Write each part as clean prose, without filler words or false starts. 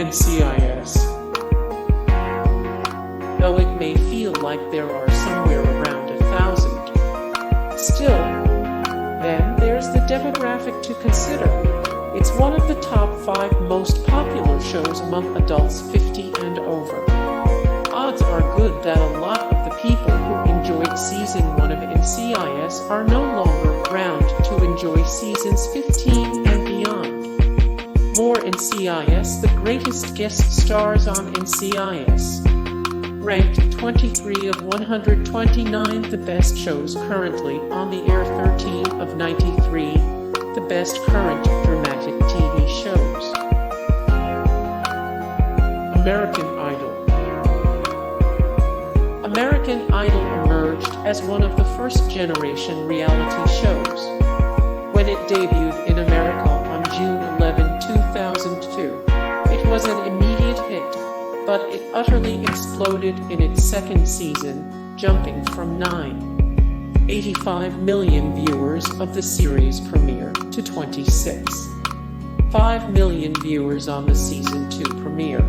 NCIS. Though it may feel like there are somewhere around 1,000. Still, then there's the demographic to consider. It's one of the top 5 most popular shows among adults 50 and over. Odds are good that a lot of the people who enjoyed season 1 of NCIS are no longer around to enjoy seasons 15 and beyond. More NCIS: the greatest guest stars on NCIS. Ranked 23 of 129, the best shows currently on the air. 13 of 93, the best current dramatic TV shows. American Idol. American Idol emerged as one of the first-generation reality shows. When it debuted in America on June 11, 2002, it was an immediate hit, but it utterly exploded in its second season, jumping from 9.85 million viewers of the series premiere to 26.5 million viewers on the season 2 premiere.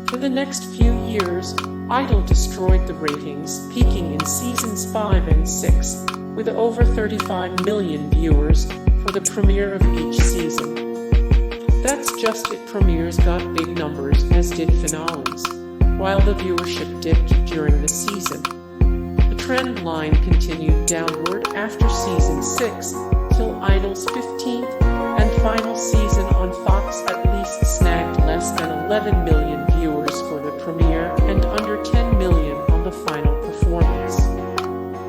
For the next few years, Idol destroyed the ratings, peaking in seasons 5 and 6, with over 35 million viewers for the premiere of each season. That's just it. Premieres got big numbers, as did finales, while the viewership dipped during the season. The trend line continued downward after season 6, till Idol's 15th and final season on Fox at least snagged less than 11 million viewers for the premiere and under 10 million on the final performance.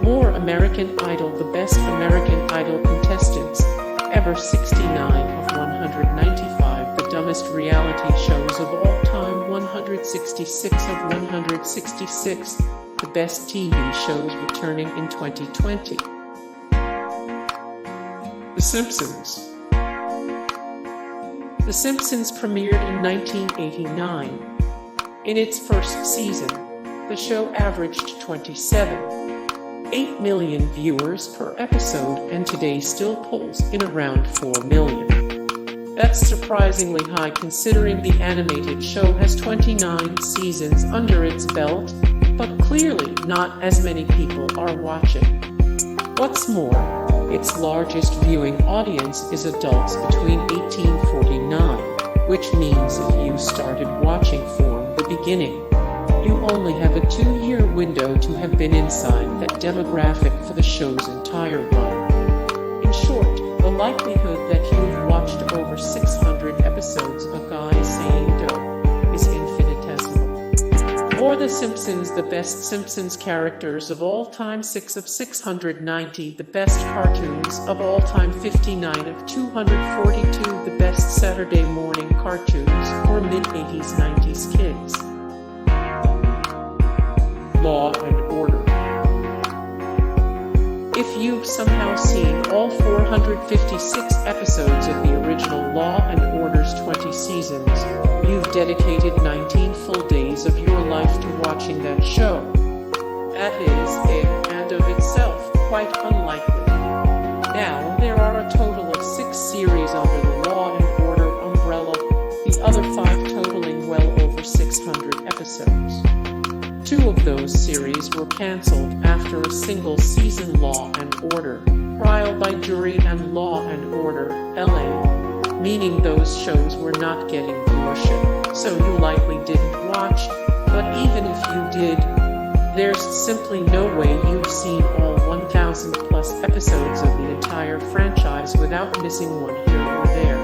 More American Idol. The best American Idol contestants ever. 69 of 195, the dumbest reality shows of all time. 166 of 166, the best TV shows returning in 2020. The Simpsons. The Simpsons premiered in 1989. In its first season, the show averaged 27.8 million viewers per episode, and today still pulls in around 4 million. That's surprisingly high considering the animated show has 29 seasons under its belt, but clearly not as many people are watching. What's more, its largest viewing audience is adults between 18 and 49, which means if you started watching from the beginning, you only have a 2-year window to have been inside that demographic for the show's entire run. In short, the likelihood that you've watched over 600 episodes of a guy saying dough is infinitesimal. Or The Simpsons. The best Simpsons characters of all time. 6 of 690, the best cartoons of all time. 59 of 242, the best Saturday morning cartoons for mid-80s, 90s kids. Law and Order. If you've somehow seen all 456 episodes of the original Law and Order's 20 seasons, you've dedicated 19 full days of your life to watching that show. That is, in and of itself, quite unlikely. Now, there are a total of 6 series under the Law and Order umbrella, the other 5 totaling well over 600 episodes. 2 of those series were cancelled after a single season. Law and Order, Trial by Jury, and Law and Order, LA, meaning those shows were not getting viewership, so you likely didn't watch, but even if you did, there's simply no way you've seen all 1,000 plus episodes of the entire franchise without missing one here or there.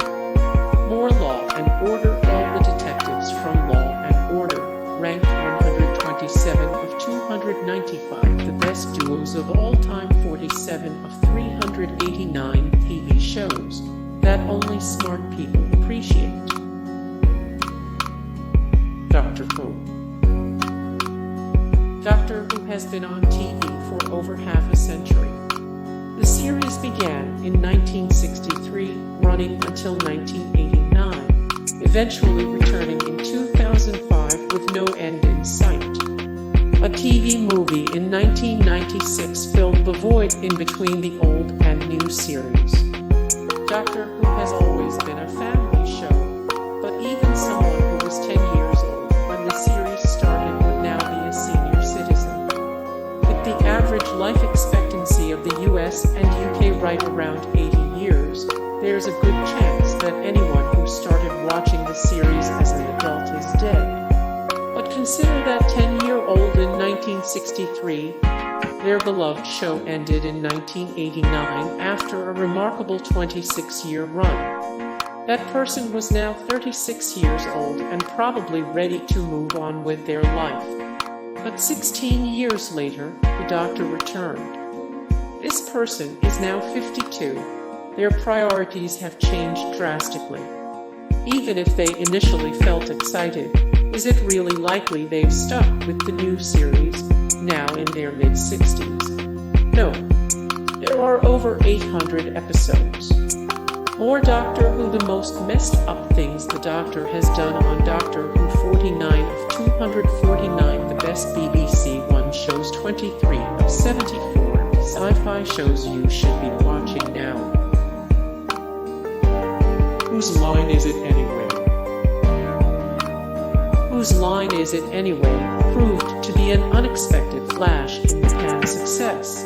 More Law and Order. All the detectives from Law and Order, ranked 127 of 295, the best duos of all time. 47 of 389 TV shows that only smart people appreciate. Doctor Who. Doctor Who has been on TV for over half a century. The series began in 1963, running until 1989, eventually returning in 2005 with no end in sight. A TV movie in 1996 filled the void in between the old and new series. Doctor Who has always been a family show, but even someone who was was 10 years old when the series started would now be a senior citizen. With the average life expectancy of the US and UK right around 80 years, there's a good chance that anyone who started watching the series as an adult is dead. But consider that 10-year-old in 1963, their beloved show ended in 1989 after a remarkable 26-year run. That person was now 36 years old and probably ready to move on with their life. But 16 years later, the doctor returned. This person is now 52. Their priorities have changed drastically. Even if they initially felt excited, is it really likely they've stuck with the new series, now in their mid-60s? No. There are over 800 episodes. More Doctor Who. The most messed up things the Doctor has done on Doctor Who. 49 of 249. The best BBC One shows. 23 of 74. Sci-fi shows you should be watching now. Whose line is it anyway? Whose Line Is It Anyway? Proved to be an unexpected flash-in-the-pan success.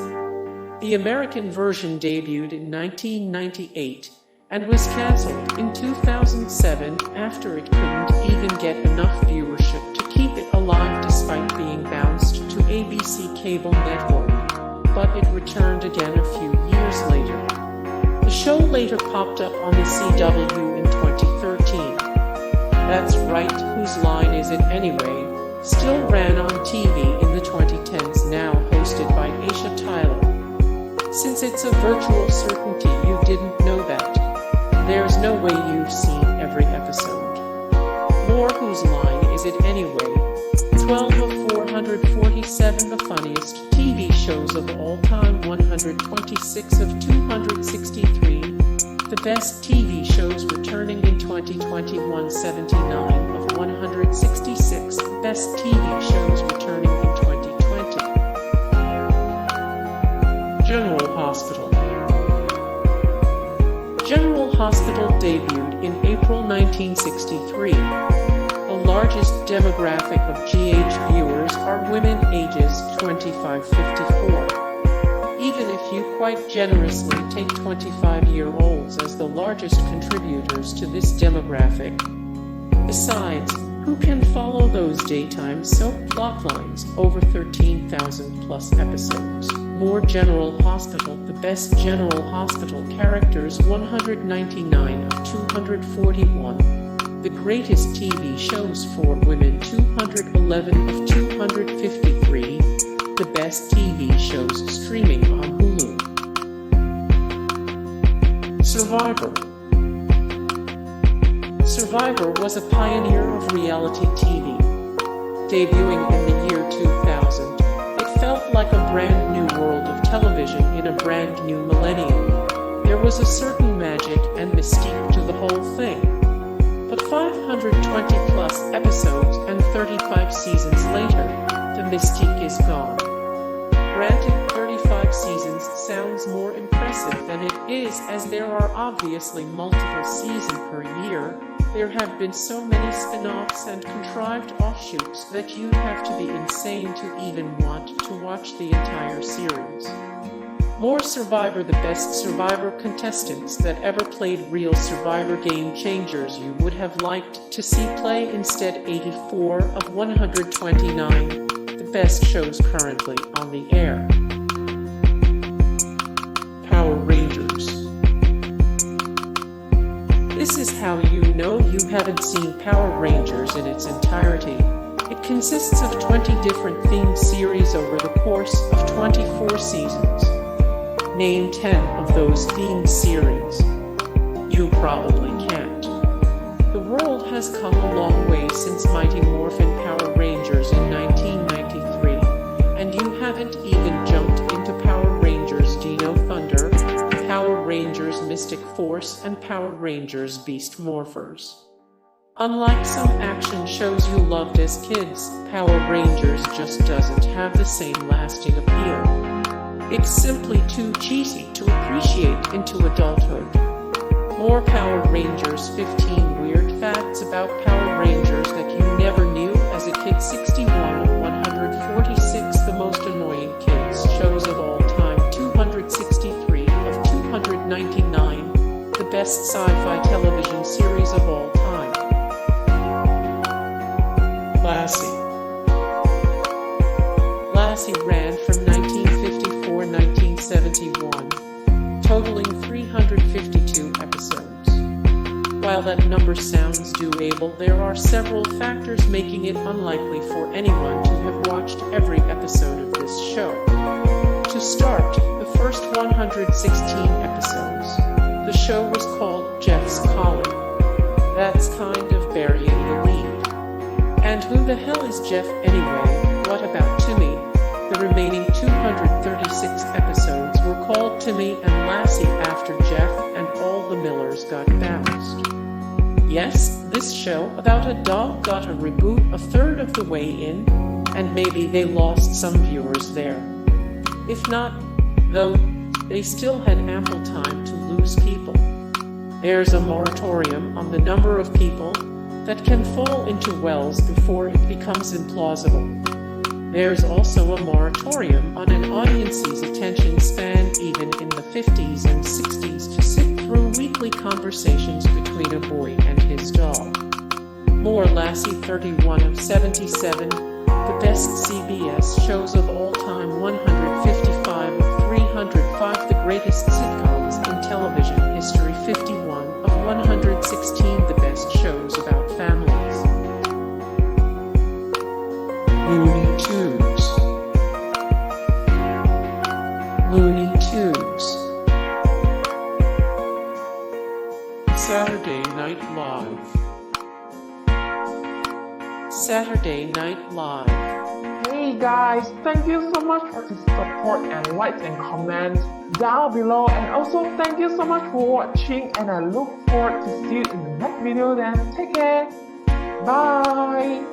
The American version debuted in 1998 and was cancelled in 2007 after it couldn't even get enough viewership to keep it alive despite being bounced to ABC cable network, but it returned again a few years later. The show later popped up on the CW in 2013. That's right, Whose Line Is It Anyway? Still ran on TV in the 2010s, now hosted by Aisha Tyler. Since it's a virtual certainty you didn't know that, there's no way you've seen every episode. More Whose Line Is It Anyway? 12 of 447. The funniest TV shows of all time. 126 of 263. The best TV shows returning in 2021. 79 of 166. The best TV shows returning in 2020. General Hospital. General Hospital debuted in April 1963. The largest demographic of GH viewers are women ages 25-54. Even if you quite generously take 25-year-olds as the largest contributors to this demographic. Besides, who can follow those daytime soap plotlines over 13,000 plus episodes? More General Hospital. The best General Hospital characters. 199 of 241. The greatest TV shows for women. 211 of 253. The best TV shows streaming on Hulu. Survivor. Survivor was a pioneer of reality TV. Debuting in the year 2000, it felt like a brand new world of television in a brand new millennium. There was a certain magic and mystique to the whole thing. But 520 plus episodes and 35 seasons later, the mystique is gone. Granted, 35 seasons sounds more impressive than it is, as there are obviously multiple seasons per year. There have been so many spin-offs and contrived offshoots that you'd have to be insane to even want to watch the entire series. More Survivor. The best Survivor contestants that ever played real Survivor. Game changers you would have liked to see play instead. 84 of 129. The best shows currently on the air. Power Rangers. This is how you know you haven't seen Power Rangers in its entirety. It consists of 20 different themed series over the course of 24 seasons. Name 10 of those themed series. You probably can't. The world has come a long way since Mighty Morphin Power Rangers in 1993, and you haven't even jumped into Power Rangers Dino Thunder, Power Rangers Mystic Force, and Power Rangers Beast Morphers. Unlike some action shows you loved as kids, Power Rangers just doesn't have the same lasting appeal. It's simply too cheesy to appreciate into adulthood. More Power Rangers. 15 weird facts about Power Rangers that you never knew as a kid. 61 of 146 the most annoying kids shows of all time. 263 of 299 the best sci-fi television series of all time. Lassie. Lassie ran from 1954-1971, totaling 352 episodes. While that number sounds doable, there are several factors making it unlikely for anyone to have watched every episode of this show. To start, the first 116 episodes, the show was called Jeff's Calling. That's kind of burying the lead. And who the hell is Jeff anyway? What about Timmy? The remaining 236 episodes were called Timmy and Lassie after Jeff and all the Millers got bounced. Yes, this show about a dog got a reboot a third of the way in, and maybe they lost some viewers there. If not, though, they still had ample time to lose people. There's a moratorium on the number of people that can fall into wells before it becomes implausible. There's also a moratorium on an audience's attention span even in the 50s and 60s to sit through weekly conversations between a boy and his dog. More Lassie. 31 of 77, the best CBS shows of all time. 155 of 305, the greatest sitcoms in television history. 51 of 116, the best shows about families. Looney Tunes. Looney Tunes. Saturday Night Live. Saturday Night Live. Hey guys, thank you so much for the support and likes and comments down below, and also thank you so much for watching, and I look forward to see you in the next video. Then take care, bye.